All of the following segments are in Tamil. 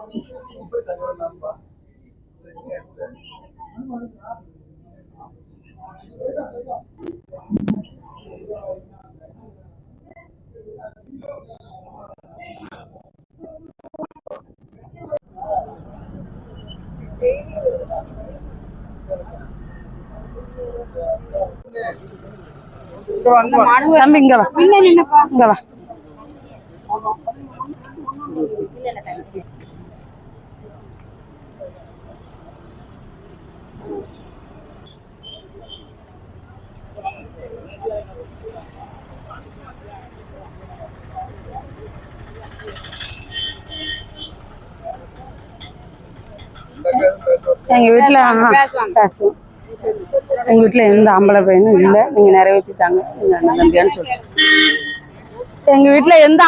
தம்பி இங்க வா, இங்க வா. எங்க வீட்டுல பேசுவோம். எங்க வீட்டுல எந்த ஆம்பளை பையனும் இல்லை, நீங்க நிறைவேற்றிட்டாங்க எங்க அண்ணன் தம்பியான்னு சொல்றேன். எங்க வீட்டுல எந்த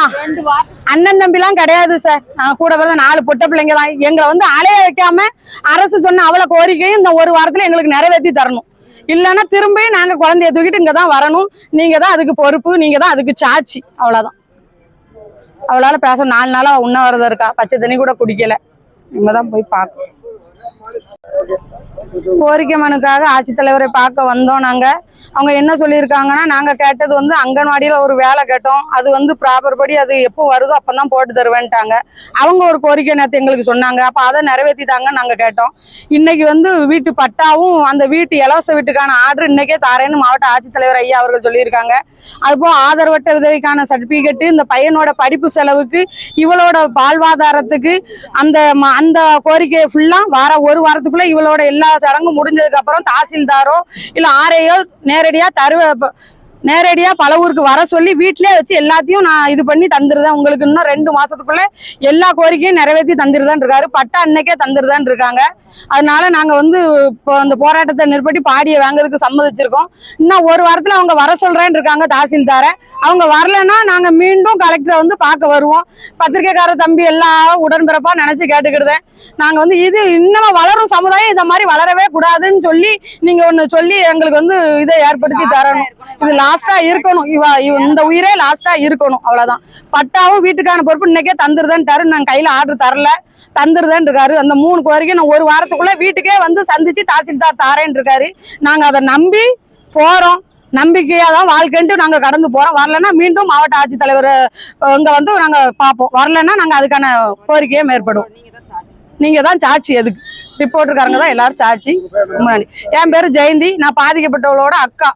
அண்ணன் தம்பி எல்லாம் கிடையாது சார். நாங்க கூட பிறந்த 4 பொட்ட பிள்ளைங்க தான். எங்களை வந்து அலைய வைக்காம அரசு சொன்ன அவ்வளவு கோரிக்கையும் இந்த ஒரு வாரத்துல எங்களுக்கு நிறைவேற்றி தரணும். இல்லைன்னா திரும்பி நாங்க குழந்தைய தூக்கிட்டு இங்கதான் வரணும். நீங்க தான் அதுக்கு பொறுப்பு, நீங்க தான் அதுக்கு சாட்சி. அவ்வளவுதான். அவளால பேச 4 நாளா உண்ணாவிரதம் இருக்கா, பச்சை தண்ணி கூட குடிக்கல. இங்கதான் போய் பார்க்கணும். கோரிக்கை மனுக்காக ஆட்சித்தலைவரை பார்க்க வந்தோம் நாங்க. அவங்க என்ன சொல்லியிருக்காங்கன்னா, நாங்க கேட்டது வந்து அங்கன்வாடியில ஒரு வேலை கேட்டோம். அது வந்து ப்ராப்பர் படி அது எப்போ வருதோ அப்பதான் போட்டு தருவேன்ட்டாங்க. அவங்க ஒரு கோரிக்கை நேற்று எங்களுக்கு சொன்னாங்க. அப்ப அதை நிறைவேற்றிட்டாங்கன்னு நாங்க கேட்டோம். இன்னைக்கு வந்து வீட்டு பட்டாவும் அந்த வீட்டு இலவச வீட்டுக்கான ஆர்டர் இன்னைக்கே தாரேன்னு மாவட்ட ஆட்சித்தலைவர் ஐயா அவர்கள் சொல்லியிருக்காங்க. அதுபோல் ஆதரவற்ற விதவைக்கான சர்டிபிகேட், இந்த பையனோட படிப்பு செலவுக்கு, இவளோட வாழ்வாதாரத்துக்கு அந்த அந்த கோரிக்கையை ஃபுல்லா ஒரு வாரத்துக்குள்ள இவளோட எல்லா சடங்கும் முடிஞ்சதுக்கு அப்புறம் தாசில்தாரோ இல்ல ஆரையோ நேரடியா பல ஊருக்கு வர சொல்லி வீட்டிலே வச்சு எல்லாத்தையும் நான் இது பண்ணி தந்துருதேன். உங்களுக்கு இன்னும் 2 மாசத்துக்குள்ள எல்லா கோரிக்கையும் நிறைவேற்றி தந்துருதான் இருக்காரு. பட்டா அன்னைக்கே தந்துருதான் இருக்காங்க. அதனால நாங்க வந்து இப்போ அந்த போராட்டத்தை நிற்பட்டி பாடியை வாங்குறதுக்கு சம்மதிச்சிருக்கோம். இன்னும் ஒரு வாரத்துல அவங்க வர சொல்றேன்னு இருக்காங்க தாசில்தார. அவங்க வரலன்னா நாங்க மீண்டும் கலெக்டரை வந்து பார்க்க வருவோம். பத்திரிகைக்கார தம்பி எல்லாம் உடன்பிறப்பா நினைச்சு கேட்டுக்கிடுதேன். நாங்க வந்து இது இன்னும் வளரும் சமுதாயம் இதை மாதிரி வளரவே கூடாதுன்னு சொல்லி நீங்க ஒண்ணு சொல்லி எங்களுக்கு வந்து இதை ஏற்படுத்தி தரணும். இது லாஸ்டா இருக்கணும். இந்த உயிரே லாஸ்டா இருக்கணும். அவ்வளவுதான். பட்டாவும் வீட்டுக்கான பொறுப்பு இன்னைக்கே தந்துருதேன்ட்டாரு. நாங்க கையில ஆர்டர் தரல, தந்துருதேன் இருக்காரு. அந்த 3 கோரிக்கை நான் ஒரு வாரத்துக்குள்ள வீட்டுக்கே வந்து சந்திச்சு தாசில்தார் தாரேன்னு இருக்காரு. நாங்க அதை நம்பி போறோம். நம்பிக்கையா தான் வாழ்க்கைன்ட்டு நாங்க கடந்து போறோம். வரலன்னா மீண்டும் மாவட்ட ஆட்சித்தலைவர் இங்க வந்து நாங்க பார்ப்போம். வரலன்னா நாங்க அதுக்கான கோரிக்கையை மேற்படும். நீங்க தான் சாட்சி. எதுக்கு ரிப்போர்ட்டருக்காரங்க தான் எல்லாரும் சாட்சி. என் பேரு ஜெயந்தி. நான் பாதிக்கப்பட்டவளோட அக்கா.